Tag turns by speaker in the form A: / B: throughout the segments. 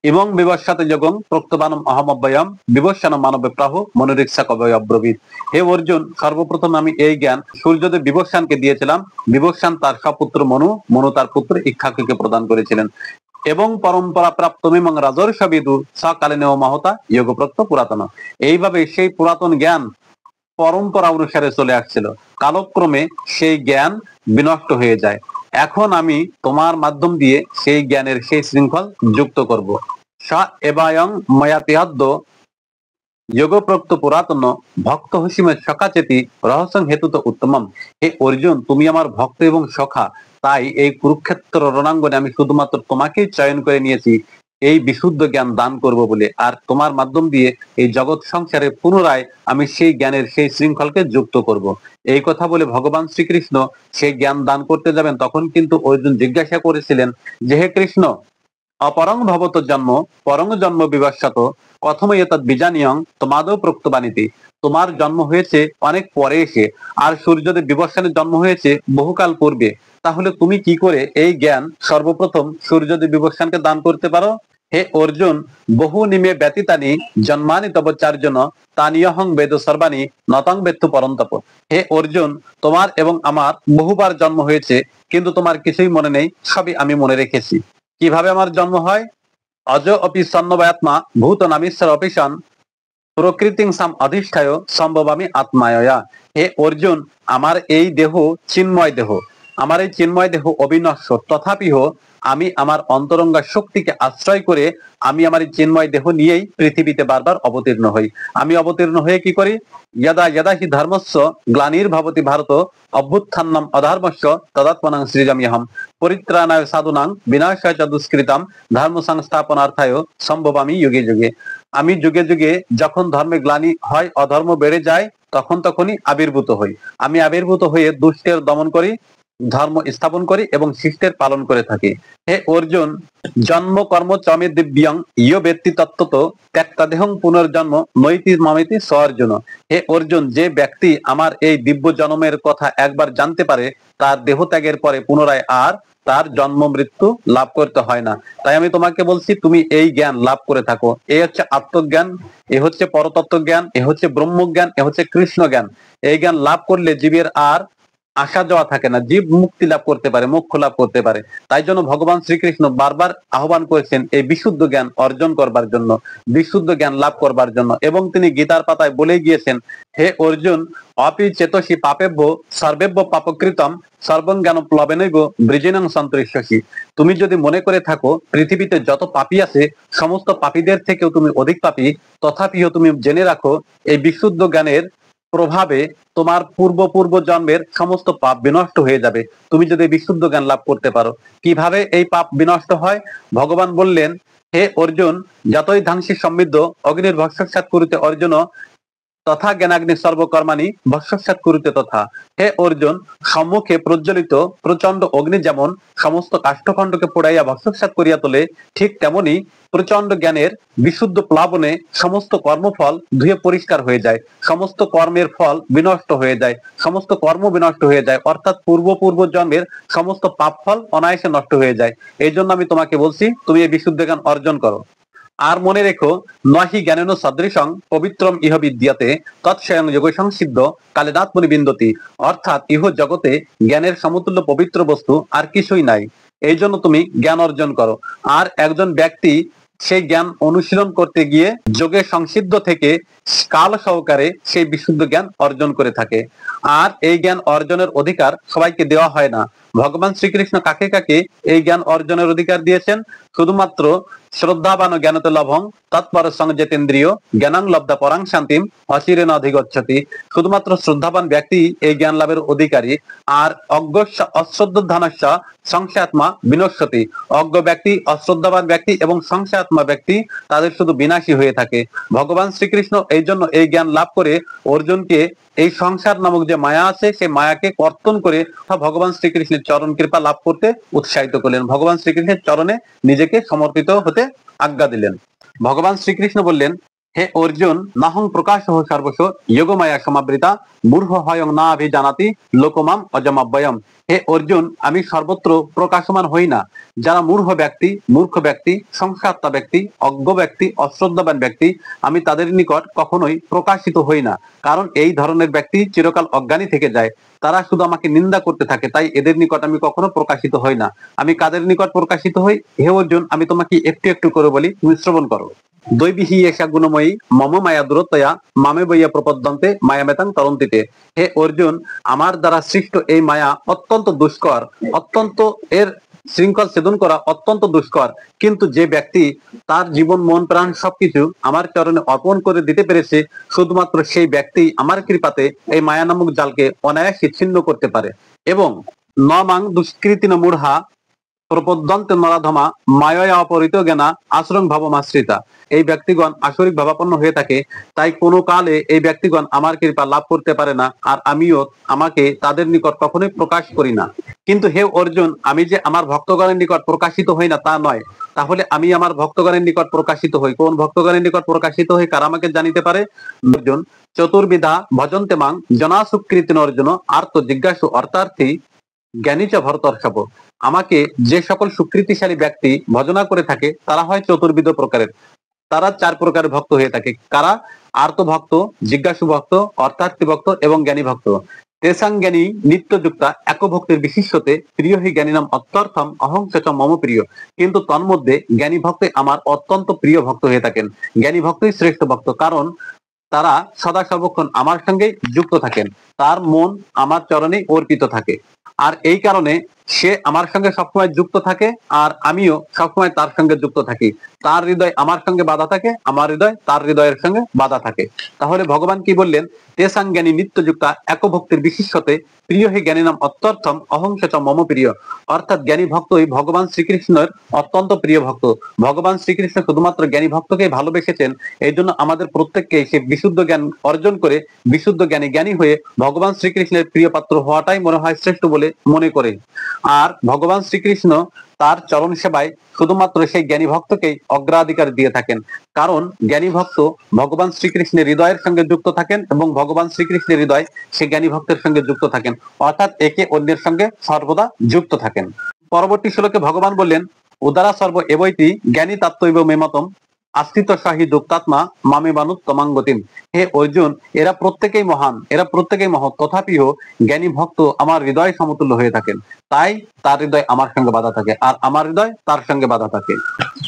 A: ইমং বিবস্বাতে যোগং প্রক্তবানম অহমব্যয়ম বিবস্বান মানবে প্রাহ মনোরিক্সা কবয় অব্রবীত। হে অর্জুন, সর্বপ্রথম আমি এই জ্ঞান সূর্যদেব বিবস্বানকে দিয়েছিলাম। বিবস্বান তার সপুত্র মনু, মনু তার পুত্র ইক্ষ্বাকুকে প্রদান করেছিলেন। এবং পরম্পরা প্রাপ্তমিমং রাজর্ষবিদু সকালীন মহতা যোগপ্রক্ত পুরাতন। এইভাবে সেই পুরাতন জ্ঞান পরম্পরা অনুসারে চলে আসছিল। কালক্রমে সেই জ্ঞান বিনষ্ট হয়ে যায়। এখন আমি তোমার মাধ্যম দিয়ে সেই জ্ঞানের সেই শৃঙ্খল যুক্ত করব। স এবায়ং ময়াতিহাদ্য যোগপ্রক্ত পুরাতন ভক্ত হসিমে সখাচেতি রহস্যং হেতুত উত্তমম। হে অর্জুন, তুমি আমার ভক্ত এবং সখা, তাই এই কুরুক্ষেত্র রণাঙ্গনে আমি শুধুমাত্র তোমাকেই চয়ন করে নিয়েছি এই বিশুদ্ধ জ্ঞান দান করব বলে। আর তোমার মাধ্যম দিয়ে এই জগৎ সংসারে পুনরায় আমি সেই জ্ঞানের সেই শৃঙ্খলকে যুক্ত করব। এই কথা বলে ভগবান শ্রীকৃষ্ণ সেই জ্ঞান দান করতে যাবেন, তখন কিন্তু অর্জুন জিজ্ঞাসা করেছিলেন যে, হে কৃষ্ণ, অপরং ভবত জন্ম পরং জন্ম বিবস্বাত কথম এতৎ বিজানিয়ং তোমাদৌ প্রক্তবানিতি। তোমার জন্ম হয়েছে অনেক পরে এসে, আর সূর্যদেব বিবস্বানের জন্ম হয়েছে বহুকাল পূর্বে। তাহলে তুমি কি করে এই জ্ঞান সর্বপ্রথম সূর্যদেব বিবস্বানকে দান করতে পারো? হে অর্জুন, বহু নিমে ব্যতীতানি জন্মানি তব চার্জন তানিয়হং বেদ সর্বাণি নতং বেত্তু পরন্তপ। হে অর্জুন, তোমার এবং আমার বহুবার জন্ম হয়েছে, কিন্তু তোমার কিছুই মনে নেই, সবই আমি মনে রেখেছি। কিভাবে আমার জন্ম হয়? অজ অপি সন্নবায়াত্মা ভূত নামিশ্বর অপিশন প্রকৃতিং সাম অধিষ্ঠায় সম্ভবামি আত্মায়া। হে অর্জুন, আমার এই দেহ চিন্ময় দেহ, আমার এই চিন্ময় দেহ অবিনশ্বর, তথাপিহ আমি আমার অন্তরঙ্গা শক্তিকে আশ্রয় করে আমি আমার এই চিন্ময় দেহ নিয়েই পৃথিবীতে বারবার অবতীর্ণ হই। আমি অবতীর্ণ হয়ে কি করি? যদা যদা হি ধর্মস্য গ্লানির্ভবতি ভারত অভ্যুত্থানম অধর্মস্য তদাত্মনাং সৃজাম্যহম পরিত্রাণায় সাধুনাং বিনাশায় চ দুষ্কৃতাম ধর্ম সংস্থাপনার্থায় সম্ভবামি যুগে যুগে। আমি যুগে যুগে যখন ধর্মে গ্লানি হয়, অধর্ম বেড়ে যায়, তখন তখনই আবির্ভূত হই। আমি আবির্ভূত হয়ে দুষ্টের দমন করি, ধর্ম স্থাপন করি এবং শিষ্টের পালন করে থাকি। হে অর্জুন, জন্ম কর্ম চমে দিব্যং ইয় ব্যক্তি তত্ত্বত ত্যক্তাদেহং পুনর্জন্ম নৈতি মমেতি স অর্জুন। হে অর্জুন, যে ব্যক্তি আমার এই দিব্য জন্মের কথা একবার জানতে পারে, তার দেহ ত্যাগের পরে পুনরায় আর তার জন্ম মৃত্যু লাভ করতে হয় না। তাই আমি তোমাকে বলছি, তুমি এই জ্ঞান লাভ করে থাকো। এই হচ্ছে আত্মজ্ঞান, এ হচ্ছে পরতত্ত্ব জ্ঞান, এ হচ্ছে ব্রহ্মজ্ঞান, এ হচ্ছে কৃষ্ণ জ্ঞান। এই জ্ঞান লাভ করলে জীবের আর আসা যাওয়া থাকে না, জীব মুক্তি লাভ করতে পারে, মোক্ষ লাভ করতে পারে। তাই জন্য ভগবান শ্রীকৃষ্ণ বারবার আহ্বান করেছেন এই বিশুদ্ধ জ্ঞান অর্জন করবার জন্য, বিশুদ্ধ জ্ঞান লাভ করবার জন্য। এবং তিনি গীতার পাতায় বলে গিয়েছেন, হে অর্জুন, অপি চেতসি পাপেভ্য সর্বেভ্য পাপকৃতম সর্বং জ্ঞান প্লবেনৈব বৃজিনং সন্তরিষ্যসি। তুমি যদি মনে করে থাকো পৃথিবীতে যত পাপী আছে সমস্ত পাপীদের থেকেও তুমি অধিক পাপী, তথাপিও তুমি জেনে রাখো এই বিশুদ্ধ জ্ঞানের প্রভাবে তোমার পূর্ব জন্মের সমস্ত পাপ বিনষ্ট হয়ে যাবে, তুমি যদি বিশুদ্ধ জ্ঞান লাভ করতে পারো। কিভাবে এই পাপ বিনষ্ট হয়? ভগবান বললেন, হে অর্জুন, যতই ধ্বংসী সমৃদ্ধ অগ্নির ভস্মসাৎ করিতে অর্জুন তথা জ্ঞানাগ্নি সর্বকর্মাণি ভস্মসাৎ করিতে তথা। হে অর্জুন, সম্মুখে প্রজ্বলিত প্রচন্ড অগ্নি যেমন সমস্ত কাষ্ঠখণ্ডকে পোড়াইয়া ভস্মসাৎ করিয়া তোলে, ঠিক তেমনি প্রচন্ড জ্ঞানের বিশুদ্ধ প্লাবনে সমস্ত কর্মফল ধুয়ে পরিষ্কার হয়ে যায়, সমস্ত কর্মের ফল বিনষ্ট হয়ে যায়, সমস্ত কর্ম বিনষ্ট হয়ে যায়, অর্থাৎ পূর্ব জন্মের সমস্ত পাপ ফল অনায়াসে নষ্ট হয়ে যায়। এই জন্য আমি তোমাকে বলছি, তুমি এই বিশুদ্ধ জ্ঞান অর্জন করো। আর মনে রেখো, নহি জ্ঞানেন সদৃশং পবিত্রম ইহ বিদ্যাতে তৎস্বয়ং যোগ সংসিদ্ধ কালেনাত্মনি বিন্দতি। অর্থাৎ ইহ জগতে জ্ঞানের সমতুল্য পবিত্র বস্তু আর কিছুই নাই। এই জন্য তুমি জ্ঞান অর্জন করো। আর একজন ব্যক্তি সেই জ্ঞান অনুশীলন করতে গিয়ে যোগে সংসিদ্ধ থেকে কাল সহকারে সেই বিশুদ্ধ জ্ঞান অর্জন করে থাকে। আর এই জ্ঞান অর্জনের অধিকার সবাইকে দেওয়া হয় না। ভগবান শ্রীকৃষ্ণ কাকে কাকে এই জ্ঞান অর্জনের অধিকার দিয়েছেন? শুধুমাত্র শ্রদ্ধাবান জ্ঞানতে লভং তৎপর সংযতেন্দ্রিয় জ্ঞানাং লব্ধা পরাং শান্তিম অচিরেন অধিগচ্ছতি। শুধুমাত্র শ্রদ্ধাবান ব্যক্তি এই জ্ঞান লাভের অধিকারী। আর অজ্ঞ অশ্রদ্ধানস্য সংশয়াত্মা বিনশ্যতি। অজ্ঞ ব্যক্তি, অশ্রদ্ধাবান ব্যক্তি এবং সংশয়াত্মা ব্যক্তি তাদের শুধু বিনাশী হয়ে থাকে। ভগবান শ্রীকৃষ্ণ এই জন্য এই জ্ঞান লাভ করে অর্জুনকে এই সংসার নামক যে মায়া আছে সেই মায়াকে কর্তন করে ভগবান শ্রীকৃষ্ণের চরণ কৃপা লাভ করতে উৎসাহিত করলেন, ভগবান শ্রীকৃষ্ণের চরণে নিজেকে সমর্পিত হতে আজ্ঞা দিলেন। ভগবান শ্রীকৃষ্ণ বললেন, হে অর্জুন, নাহং প্রকাশ সর্বস্ব যোগমায়া সমাবৃতা মূর্খ হয়ং না জানাতি লোকমাম অজমাব্যয়ম। হে অর্জুন, আমি সর্বত্র প্রকাশমান হই না। যারা মূর্খ ব্যক্তি, সংশয়াত্মা ব্যক্তি, অজ্ঞ ব্যক্তি, অশ্রদ্ধাবান ব্যক্তি, আমি তাদের নিকট কখনোই প্রকাশিত হই না। কারণ এই ধরনের ব্যক্তি চিরকাল অজ্ঞানী থেকে যায়। তারা শুধু আমাকে নিন্দা করতে থাকে, তাই এদের নিকট আমি কখনো প্রকাশিত হই না। আমি কাদের নিকট প্রকাশিত হই? হে অর্জুন, আমি তোমাকে একটু একটু করে বলি, তুমি শ্রবণ করো। দৈবিহি এষা গুণময়ী মম মায়া দূরত্বয়া মামে বইয়া প্রপদ্যন্তে মায়ামেতাং তরন্তিতে। হে অর্জুন, আমার দ্বারা সৃষ্ট এই মায়া অত্যন্ত দুষ্কর, অত্যন্ত এর শৃঙ্খল ছেদন করা অত্যন্ত দুষ্কর। কিন্তু যে ব্যক্তি তার জীবন, মন, প্রাণ সবকিছু আমার চরণে অর্পণ করে দিতে পেরেছে, শুধুমাত্র সেই ব্যক্তি আমার কৃপাতে এই মায়া নামক জালকে অনায়াসে ছিন্ন করতে পারে। এবং ন মাং দুষ্কৃতিন মূঢ়া প্রপদ্যন্তে নরাধমা মায়া অপহৃত জ্ঞানা আশ্রম ভাবমাশ্রিতা। এই ব্যক্তিগণ আসরিক ভাবাপন্ন হয়ে থাকে, তাই কোনো কালে এই ব্যক্তিগণ আমার কৃপা লাভ করতে পারে না, আর আমিও আমাকে তাদের নিকট কখনোই প্রকাশ করি না। কিন্তু হে অর্জুন, আমি যে আমার ভক্তগণের নিকট প্রকাশিত হই না তা নয়। তাহলে আমি আমার ভক্তগণের নিকট প্রকাশিত হই। কোন ভক্তগণের নিকট প্রকাশিত হই, কারা আমাকে জানিতে পারে? অর্জুন, চতুর্বিধা ভজন্তে মাং জনা সুকৃতিন অর্জুন আর্ত জিজ্ঞাসু অর্থার্থী জ্ঞানীচ ভরতর্ষভ। আমাকে যে সকল সুকৃতিশালী ব্যক্তি ভজনা করে থাকে তারা হয় চতুর্বিধ প্রকারের। তারা 4 প্রকারের ভক্ত হয়ে থাকে। কারা? আর্ত ভক্ত, জিজ্ঞাসু ভক্ত, অর্থার্থী ভক্ত এবং জ্ঞানী ভক্ত। তেসাং জ্ঞানী নিত্যযুক্তা এক ভক্তির বিশিষ্টতে প্রিয় হি জ্ঞানী নাম অত্যর্থম অহং চ মম প্রিয়। কিন্তু তন্মধ্যে জ্ঞানী ভক্ত আমার অত্যন্ত প্রিয় ভক্ত হয়ে থাকেন। জ্ঞানী ভক্তই শ্রেষ্ঠ ভক্ত, কারণ তারা সদা সর্বক্ষণ আমার সঙ্গে যুক্ত থাকেন। তার মন আমার চরণে অর্পিত থাকে, আর এই কারণে সে আমার সঙ্গে সবসময় যুক্ত থাকে, আর আমিও সবসময় তার সঙ্গে যুক্ত থাকি। তার হৃদয় আমার সঙ্গে বাধা থাকে, আমার হৃদয় তার হৃদয়ের সঙ্গে বাধা থাকে। তাহলে ভগবান কি বললেন? তেসাং জ্ঞানী নিত্যযুক্তা এক ভক্তির বিশিষ্টতে প্রিয় হে জ্ঞানী নাম অত্যর্থম অহং চ মম প্রিয়। অর্থাৎ জ্ঞানী ভক্তই ভগবান শ্রীকৃষ্ণের অত্যন্ত প্রিয় ভক্ত। ভগবান শ্রীকৃষ্ণ শুধুমাত্র জ্ঞানী ভক্তকে ভালোবেসেছেন, এই জন্য আমাদের প্রত্যেককে সে বিশুদ্ধ জ্ঞান অর্জন করে বিশুদ্ধ জ্ঞানী হয়ে ভগবান শ্রীকৃষ্ণের প্রিয় পাত্র হওয়াটাই মনে হয় শ্রেষ্ঠ বলে মনে করে। আর ভগবান শ্রীকৃষ্ণ তার চরণ সেবায় শুধুমাত্র সেই জ্ঞানী ভক্তকেই অগ্রাধিকার দিয়ে থাকেন। কারণ জ্ঞানী ভক্ত ভগবান শ্রীকৃষ্ণের হৃদয়ের সঙ্গে যুক্ত থাকেন এবং ভগবান শ্রীকৃষ্ণের হৃদয় সেই জ্ঞানী ভক্তের সঙ্গে যুক্ত থাকেন, অর্থাৎ একে অন্যের সঙ্গে সর্বদা যুক্ত থাকেন। পরবর্তী শ্লোকে ভগবান বললেন, উদারা সর্ব এবৈতি জ্ঞানী তাত্ত্বৈব মেমতম আস্থিত শাহী যুক্তাত্মা মামে বানুত তমাঙ্গতিম। হে অর্জুন, এরা প্রত্যেকেই মহান, এরা প্রত্যেকেই মহৎ, তথাপিও জ্ঞানী ভক্ত আমার হৃদয় সমতুল্য হয়ে থাকেন। তাই তার হৃদয় আমার সঙ্গে বাধা থাকে, আর আমার হৃদয় তার সঙ্গে বাধা থাকে।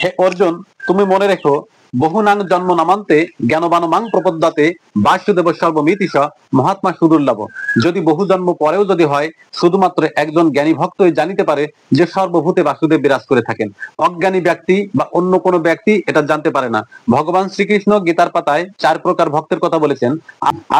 A: হে অর্জুন, তুমি মনে রেখো, বহুনাং জন্ম নামান্তে জ্ঞানবান মাং প্রপদ্যাতে বাসুদেব সর্বমিতিশ মহাত্মা সুদুর্লভ। যদি বহু জন্ম পরেও যদি হয়, শুধুমাত্র একজন জ্ঞানী ভক্তই জানিতে পারে যে সর্বভূতে বাসুদেব বিরাজ করে থাকেন। অজ্ঞানী ব্যক্তি বা অন্য কোনো ব্যক্তি এটা জানতে পারে না। ভগবান শ্রীকৃষ্ণ গীতার পাতায় 4 প্রকার ভক্তের কথা বলেছেন।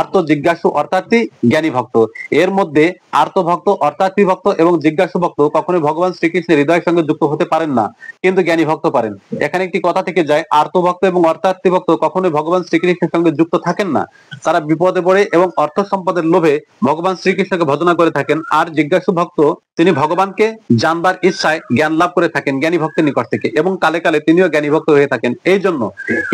A: আর্ত, জিজ্ঞাসু, অর্থাৎ জ্ঞানী ভক্ত। এর মধ্যে আর্ত ভক্ত, অর্থাৎ ভক্ত এবং জিজ্ঞাসু ভক্ত কখনোই ভগবান শ্রীকৃষ্ণের হৃদয়ের সঙ্গে যুক্ত হতে পারেন না, কিন্তু জ্ঞানী ভক্ত পারেন। এখানে একটি কথা থেকে যায়, আর্ত ভক্ত এবং অর্থাৎ ভক্ত কখনোই ভগবান শ্রীকৃষ্ণের সঙ্গে যুক্ত থাকেন না। তারা বিপদে পড়ে এবং অর্থ সম্পদের লোভে ভগবান শ্রীকৃষ্ণকে ভজনা করে থাকেন। আর জিজ্ঞাসু ভক্ত তিনি ভগবানকে জানবার ইচ্ছায় জ্ঞান লাভ করে থাকেন জ্ঞানী ভক্তের নিকট থেকে, এবং কালে কালে তিনিও জ্ঞানী ভক্ত হয়ে থাকেন। এই জন্য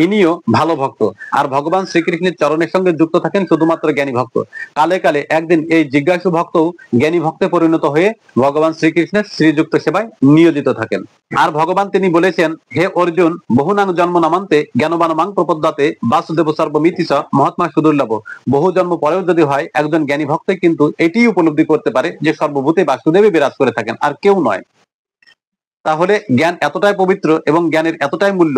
A: ইনিও ভালো ভক্ত। আর ভগবান শ্রীকৃষ্ণের চরণের সঙ্গে যুক্ত থাকেন শুধুমাত্র জ্ঞানী ভক্ত। কালে কালে একদিন এই জিজ্ঞাসু ভক্ত জ্ঞানী ভক্তে পরিণত হয়ে ভগবান শ্রীকৃষ্ণের শ্রীযুক্ত সেবায় নিয়োজিত থাকেন। আর ভগবান তিনি বলেছেন, হে অর্জুন, বহুনাং জন্ম নামান্তে জ্ঞানবান মাং প্রপদ্যাতে বাসুদেব সর্বমিতিশ মহাত্মা সুদুর্লভ। বহু জন্ম পরেও যদি হয়, একজন জ্ঞানী ভক্ত কিন্তু এটি উপলব্ধি করতে পারে যে সর্বভূতে বাসুদেবই বিরাজ করে থাকেন, আর কেউ নয়। তাহলে জ্ঞান এতটাই পবিত্র এবং জ্ঞানের এতটাই মূল্য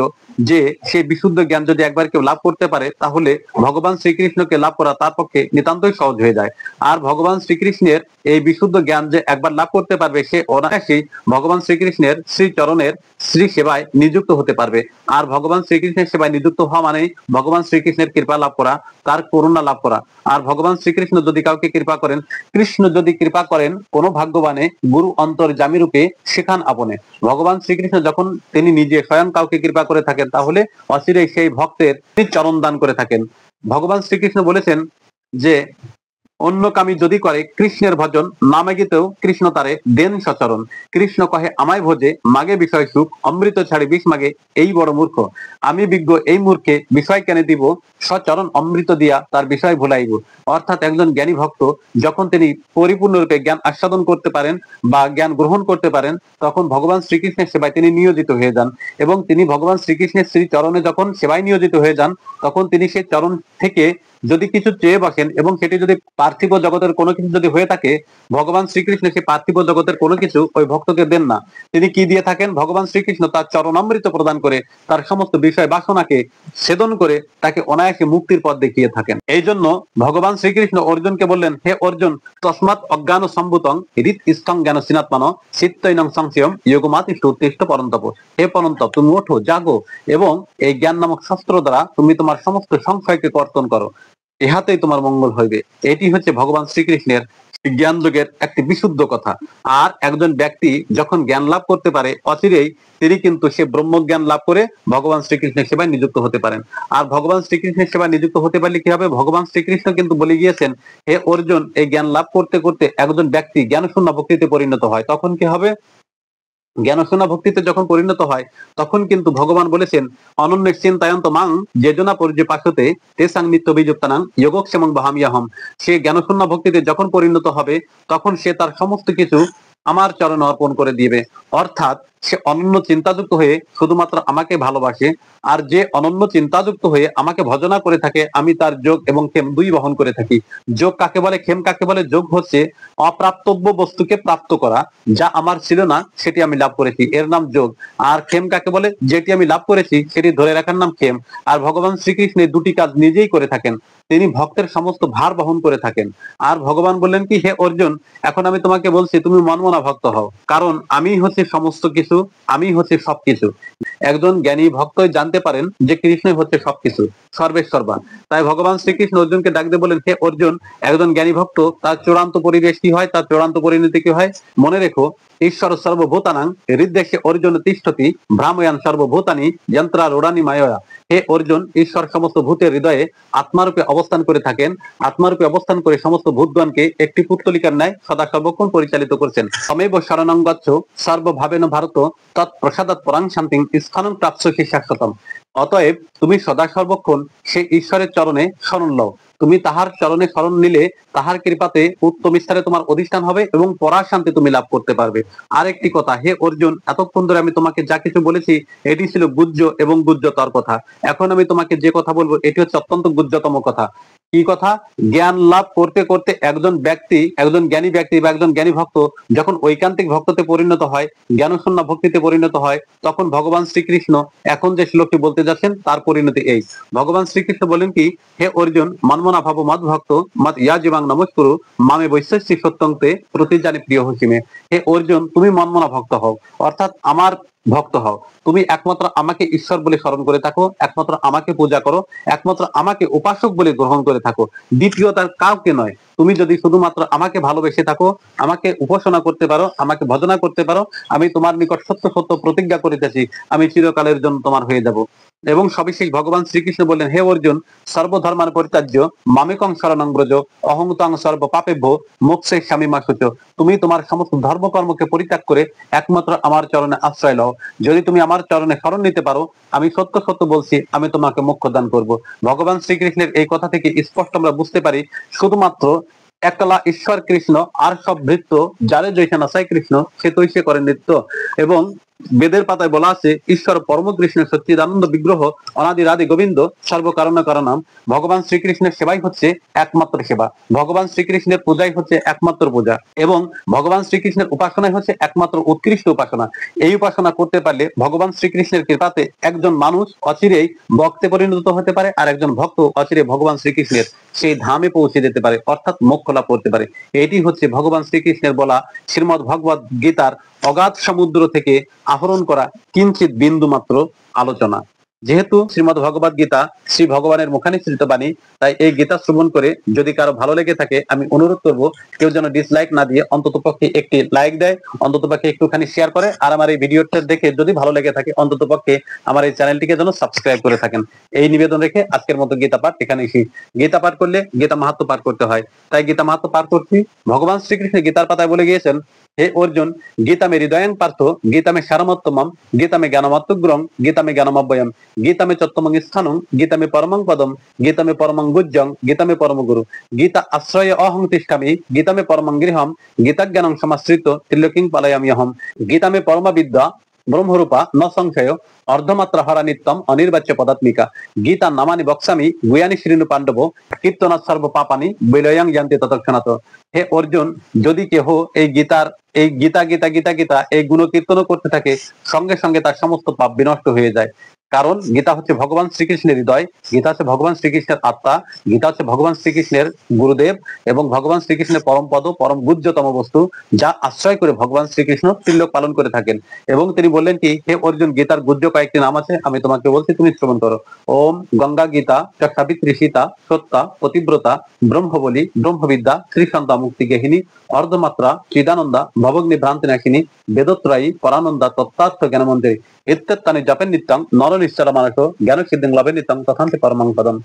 A: যে সেই বিশুদ্ধ জ্ঞান যদি একবার কেউ লাভ করতে পারে, তাহলে ভগবান শ্রীকৃষ্ণকে লাভ করা তার পক্ষে নিতান্তই সহজ হয়ে যায়। আর ভগবান শ্রীকৃষ্ণের এই বিশুদ্ধ জ্ঞান যে একবার লাভ করতে পারবে, সে অনায়াসেই ভগবান শ্রীকৃষ্ণের শ্রী চরণের শ্রী সেবায় নিযুক্ত হতে পারবে। আর ভগবান শ্রীকৃষ্ণের সেবায় নিযুক্ত হওয়া মানেই ভগবান শ্রীকৃষ্ণের কৃপা লাভ করা, তার করুণা লাভ করা। আর ভগবান শ্রীকৃষ্ণ যদি কাউকে কৃপা করেন, কৃষ্ণ যদি কৃপা করেন কোনো ভাগ্যবানে, গুরু অন্তর্যামী রূপে সেখান আপনে। ভগবান শ্রীকৃষ্ণ যখন তিনি নিজে স্বয়ং কাউকে কৃপা করে থাকেন, তাহলে অচিরেই সেই ভক্তের চরণ দান করে থাকেন। ভগবান শ্রীকৃষ্ণ বলেছেন যে অন্য কামি যদি করে কৃষ্ণের ভজন, নামে গীতেও কৃষ্ণ তারে দেন সচরণ। কৃষ্ণ কহে আমায় ভোজে, মাগে বিষয় সুখ, অমৃত ছাড়ি বিষ মাগে এই বড় মূর্খ। আমি বিজ্ঞ এই মূর্খে বিষয় কেন দিব, সচরণ অমৃত দিয়া তার বিষয় ভুলাইব। অর্থাৎ একজন জ্ঞানী ভক্ত যখন তিনি পরিপূর্ণরূপে জ্ঞান আস্বাদন করতে পারেন বা জ্ঞান গ্রহণ করতে পারেন, তখন ভগবান শ্রীকৃষ্ণের সেবায় তিনি নিয়োজিত হয়ে যান। এবং তিনি ভগবান শ্রীকৃষ্ণের শ্রী চরণে যখন সেবায় নিয়োজিত হয়ে যান, তখন তিনি সেই চরণ থেকে যদি কিছু চেয়ে বসেন এবং সেটি যদি পার্থিব জগতের কোনো কিছু যদি হয়ে থাকে, ভগবান শ্রীকৃষ্ণ সেই পার্থিব জগতের কোনো কিছু ওই ভক্তকে দেন না। তিনি কি দিয়ে থাকেন? ভগবান শ্রীকৃষ্ণ তার চরণামৃত প্রদান করে তার সমস্ত বিষয় বাসনাকে ছেদন করে তাকে অনায়াসে মুক্তির পথ দেখিয়ে থাকেন। এই জন্য ভগবান শ্রীকৃষ্ণ অর্জুনকে বললেন, হে অর্জুন, তস্মাৎ অজ্ঞান সম্ভূতং হৃদ স্থং জ্ঞান সিনাত্মান চিত্তৈনং সংশয়ম যোগমাতিষ্ঠ উত্তিষ্ঠ পরন্তপ। হে পরন্তপ, তুমি ওঠো, জাগো এবং এই জ্ঞান নামক শাস্ত্র দ্বারা তুমি তোমার সমস্ত সংশয়কে কর্তন করো, ইহাতেই তোমার মঙ্গল হইবে। এটি হচ্ছে ভগবান শ্রীকৃষ্ণের জ্ঞান যোগের একটি বিশুদ্ধ কথা। আর একজন ব্যক্তি যখন জ্ঞান লাভ করতে পারে, অচিরেই তিনি কিন্তু সে ব্রহ্মজ্ঞান লাভ করে ভগবান শ্রীকৃষ্ণের সেবায় নিযুক্ত হতে পারেন। আর ভগবান শ্রীকৃষ্ণের সেবায় নিযুক্ত হতে পারলে কি হবে? ভগবান শ্রীকৃষ্ণ কিন্তু বলে গিয়েছেন, হে অর্জুন, এই জ্ঞান লাভ করতে করতে একজন ব্যক্তি জ্ঞানশূন্য ভক্তিতে পরিণত হয়, তখন কি হবে? জ্ঞানশূন্য ভক্তিতে যখন পরিণত হয়, তখন কিন্তু ভগবান বলেছেন, অনন্য চিন্তায়ন্ত মাং যেজনা পর্যপাসতে তেসাং নিত্য বিযুক্তানাং যোগক্ষেমং বহামিয়াহম। সে জ্ঞানশূন্য ভক্তিতে যখন পরিণত হবে, তখন সে তার সমস্ত কিছু আমার চরণে অর্পণ করে দিবে। অর্থাৎ সে অনন্য চিন্তাযুক্ত হয়ে শুধুমাত্র আমাকে ভালোবাসে। আর যে অনন্য চিন্তাযুক্ত হয়ে আমাকে ভজনা করে থাকে, আমি তার যোগ এবং ক্ষেম দুই বহন করে থাকি। যোগ কাকে বলে, ক্ষেম কাকে বলে? যোগ হচ্ছে অপ্রাপ্তব্য বস্তুকে প্রাপ্ত করা, যা আমার ছিল না সেটি আমি লাভ করেছি, এর নাম যোগ। আর ক্ষেম কাকে বলে? যেটি আমি লাভ করেছি সেটি ধরে রাখার নাম ক্ষেম। আর ভগবান শ্রীকৃষ্ণ এই দুটি কাজ নিজেই করে থাকেন, তিনি ভক্তের সমস্ত ভার বহন করে থাকেন। আর ভগবান বললেন কি, হে অর্জুন, এখন আমি তোমাকে বলছি তুমি মনমনা ভক্ত হও, কারণ আমি হচ্ছে সমস্ত কিছু, আমি হচ্ছে সবকিছু। একজন জ্ঞানী ভক্তই জানতে পারেন যে কৃষ্ণই হচ্ছে সবকিছু, সর্বেশ্বর্বা। তাই ভগবান শ্রীকৃষ্ণ অর্জুনকে ডাক দিয়ে বলেন, হে অর্জুন, একজন জ্ঞানী ভক্ত তার চূড়ান্ত পরিবেশ কি হয়, তার চূড়ান্ত পরিণতি কি হয়? মনে রেখো, ঈশ্বর সর্বভূতানাং হৃদ্দেশে অর্জুন তিষ্ঠতি ভ্রাময়ান সর্বভূতানি যন্ত্রা রোড়ানি মায়া। হে অর্জুন, ঈশ্বর সমস্ত ভূতের হৃদয়ে আত্মারূপে অবস্থান করে থাকেন। আত্মারূপে অবস্থান করে সমস্ত ভূতগণকে একটি পুত্তলিকার ন্যায় সদা সর্বক্ষণ পরিচালিত করছেন। তমেব শরণং গচ্ছ সর্বভাবেন ভারত তৎপ্রসাদাৎ পরাং শান্তিং স্থানং প্রাপ্স্যসি শাশ্বতম। অতএব তুমি সদা সর্বক্ষণ সেই ঈশ্বরের চরণে শরণ লও। তুমি তাহার চরণে শরণ নিলে তাহার কৃপাতে উত্তম স্থানে তোমার অধিষ্ঠান হবে এবং পরার শান্তি তুমি লাভ করতে পারবে। আরেকটি কথা, হে অর্জুন, এতক্ষণ ধরে আমি তোমাকে যা কিছু বলেছি এটি ছিল গুহ্য এবং গুহ্যতর কথা। এখন আমি তোমাকে যে কথা বলবো এটি হচ্ছে অত্যন্ত গুহ্যতম কথা। কি কথা? জ্ঞান লাভ করতে করতে একজন ব্যক্তি, একজন জ্ঞানী ব্যক্তি বা একজন জ্ঞানী ভক্ত যখন ঐকান্তিক ভক্ততে পরিণত হয়, জ্ঞানশূন্য ভক্তিতে পরিণত হয়, তখন ভগবান শ্রীকৃষ্ণ এখন যে শ্লোকটি বলতে যাচ্ছেন তার পরিণতি এই। ভগবান শ্রীকৃষ্ণ বলেন কি, হে অর্জুন, মনমনা ভাব মদ ভক্ত মত ইয়া জীবাং নমস্কুরু মামে বৈশ্যসি সত্যংতে প্রতিজানি প্রিয় হসিমে। হে অর্জুন, তুমি মনমনা ভক্ত হও, অর্থাৎ আমার ভক্ত হও। তুমি একমাত্র আমাকে ঈশ্বর বলে স্মরণ করে থাকো, একমাত্র আমাকে পূজা করো, একমাত্র আমাকে উপাসক বলে গ্রহণ করে থাকো, দ্বিতীয় তার কাউকে নয়। তুমি যদি শুধুমাত্র আমাকে ভালোবেসে থাকো, আমাকে উপাসনা করতে পারো, আমাকে ভজনা করতে পারো, আমি তোমার নিকট সত্য সত্য প্রতিজ্ঞা করিতেছি, আমি চিরকালের জন্য তোমার হয়ে যাব। এবং সবিশেষ ভগবান শ্রীকৃষ্ণ বললেন, হে অর্জুন, সর্বধর্মার পরিত্যাজ্য মামেকং শরণং ব্রজ অহং ত্বং সর্ব পাপেভ্য মোক্ষে স্বামী মাসুচ। তুমি তোমার সমস্ত ধর্মকর্মকে পরিত্যাগ করে একমাত্র আমার চরণে আশ্রয় লও। যদি তুমি আমার চরণে শরণ নিতে পারো, আমি সত্য সত্য বলছি, আমি তোমাকে মোক্ষ দান করব। ভগবান শ্রীকৃষ্ণের এই কথা থেকে স্পষ্ট আমরা বুঝতে পারি, শুধুমাত্র একলা ঈশ্বর কৃষ্ণ, আর সব ভৃত্য, যারে জৈসা নাসাই কৃষ্ণ সে তৈসে করে নৃত্য। এবং বেদের পাতায় বলা আছে, ঈশ্বর পরম কৃষ্ণ সচ্চিদানন্দ বিগ্রহ অনাদি রাধি গোবিন্দ সর্বকারণ কারণম। ভগবান শ্রীকৃষ্ণের সেবাই হচ্ছে একমাত্র সেবা, ভগবান শ্রীকৃষ্ণের পূজাই হচ্ছে একমাত্র পূজা, এবং ভগবান শ্রীকৃষ্ণের উপাসনাই হচ্ছে একমাত্র উৎকৃষ্ট উপাসনা। এই উপাসনা করতে পারলে ভগবান শ্রীকৃষ্ণের কৃপাতে একজন মানুষ অচিরেই ভক্তে পরিণত হতে পারে, আর একজন ভক্ত অচিরে ভগবান শ্রীকৃষ্ণের সেই ধামে পৌঁছে যেতে পারে, অর্থাৎ মোক্ষ লাভ করতে পারে। এটি হচ্ছে ভগবান শ্রীকৃষ্ণের বলা শ্রীমদ্ ভগবত গীতার অগাধ সমুদ্র থেকে আহরণ করা কিঞ্চিত বিন্দু মাত্র আলোচনা। যেহেতু শ্রীমদ ভগবদ গীতা শ্রী ভগবানের মুখানিসৃত বাণী, তাই এই গীতা শ্রবণ করে যদি কারো ভালো লেগে থাকে আমি অনুরোধ করব কেউ যেন ডিসলাইক না দিয়ে অন্তত পক্ষে একটি লাইক দেয়, অন্তত পক্ষে একটুখানি শেয়ার করে, আর আমার এই ভিডিওটা দেখে যদি ভালো লেগে থাকে অন্তত পক্ষে আমার এই চ্যানেলটিকে যেন সাবস্ক্রাইব করে থাকেন। এই নিবেদন রেখে আজকের মতো গীতা পাঠ এখানে শেষ। গীতা পাঠ করলে গীতা মাহাত্ম্য পাঠ করতে হয়, তাই গীতা মাহাত্ম্য পাঠ করছি। ভগবান শ্রীকৃষ্ণ গীতার পাতায় বলে গিয়েছেন, হে অর্জুন, গীতা মে হৃদয়ং পার্থ, গীতা মে সারমত্তমম, গীতা মে জ্ঞানমাত্মগ্রং, গীতা মে জ্ঞানমব্যয়ম, গীতা মে চত্তমং স্থানং, গীতা মে পরমং পদম, গীতা মে পরমং গুজ্জং, গীতা মে পরম গুরু, গীতা আশ্রয়ে অহং তিষ্ঠামি, গীতা মে পরমং গৃহম, গীতা জ্ঞানং সমাশ্রিত ত্রিলোকিং পালয়াম্যহম, গীতা মে পরমা বিদ্যা ব্রহ্মরূপা ন সংশয়, অর্ধমাত্রা হরা নিত্যম অনির্বাচ্য পদাত্মিকা, গীতা নামানি বক্সামি গুয়ানি শ্রীনু পাণ্ডব, কীর্তনা সর্ব পাপানি বিলয়ং জানতে তৎক্ষণাৎ। হে অর্জুন, যদি কেহ এই গীতার এই গীতা গীতা গীতা গীতা এই গুণ কীর্তনও করতে থাকে, সঙ্গে সঙ্গে তার সমস্ত পাপ বিনষ্ট হয়ে যায়। কারণ গীতা হচ্ছে ভগবান শ্রীকৃষ্ণের হৃদয়, গীতা হচ্ছে ভগবান শ্রীকৃষ্ণের আত্মা, গীতা হচ্ছে ভগবান শ্রীকৃষ্ণের গুরুদেব এবং ভগবান শ্রীকৃষ্ণের পরম পদ, পরম গুহ্যতম বস্তু, যা আশ্রয় করে ভগবান শ্রীকৃষ্ণ ত্রিলোক পালন করে থাকেন। এবং তিনি বললেন কি, হে অর্জুন, গীতার গুহ্য কয়েকটি নাম আছে, আমি তোমাকে বলছি, তুমি শ্রবণ করো। ওম গঙ্গা গীতা চ সাবিত্রী সীতা সত্যা পতিব্রতা ব্রহ্মবলী ব্রহ্মবিদ্যা শ্রীসন্তা মুক্তি গেহিনী অর্ধমাত্রা চিদানন্দা ভবগ্নি ভ্রান্তি নাশিনী বেদত্রায়ী পরানন্দা তত্ত্বার্থ জ্ঞানমন্দির ইত্যত্তানি জপেন নিত্যং নর নিশ্চল মানস জ্ঞান সিদ্ধিং লভে নিত্যং তথান্তি পরমং পদম।